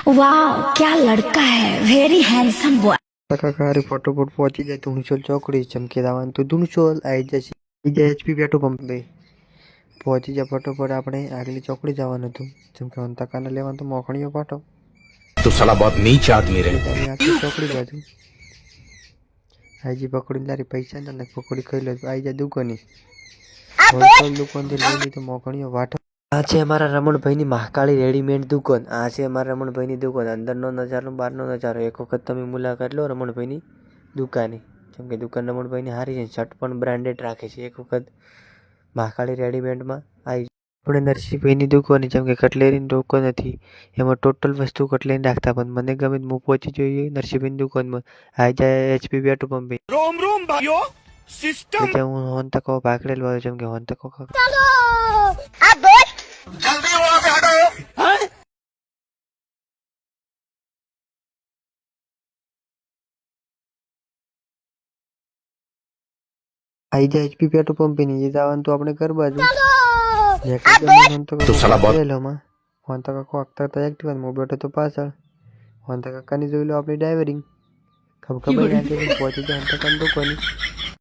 वाह क्या लड़का है, वेरी हैंडसम बॉय। કાકા ફટોફટ પહોંચી જાય ધૂણસોલ ચોકડી ચમકે દાવાનું તો ધૂણસોલ આવી જશે બીજા એચપી પેટ્રોલ પંપ બે પહોંચી જાય ફટોફટ આપણે આગલી ચોકડી જવાનું હતું ચમકે હંતાકાને લેવાનું તો મોખણીઓ પાટો तो साला बहुत नीच आदमी रहे। આગલી ચોકડી બાજુ આઈજી પકડીને તારી પૈસા ના પકડી ખાઈ લો આવી જાય દુકાની હોલસેલ દુકાનથી લઈ લીધું મોખણીઓ વાટો આ છે અમારા રમણભાઈની મહાકાળી રેડીમેડ દુકાન આ છે અમારા રમણભાઈની દુકાન અંદરનો નજારો બહારનો નજારો એક વખત તમે મુલાકાત લો રમણભાઈની દુકાને કેમ કે દુકાન રમણભાઈની સારી છે શર્ટ પણ બ્રાન્ડેડ રાખે છે એક વખત મહાકાળી રેડીમેડમાં આવી આપણે નરસિંહભાઈની દુકાન જેમ કે કટલેરીની દુકાન નથી એમાં ટોટલ વસ્તુ કટલેરી રાખતા પણ મને ગમે હું પહોંચી જોઈએ નરસિંહભાઈની દુકાનમાં આવી જાય એચપી પેટ્રોલ પંપે रोम रोम भाइयों सिस्टम હું હોન તકો ભાગડેલ વાળો જેમ કે હોન તકો जल्दी वहां से हटो। आई जाए एचपी पेट्रोल पंप पे नहीं जवान तो अपने घर बाजू तो साला बहुत होंता काको अख्तर तो एक्टिव मो बैठो तो पाछळ होंता काका ने જોઈ લો આપણી ડ્રાઈવરિંગ ખબર પહોંચી જાય હોંતા કાકા તો કોની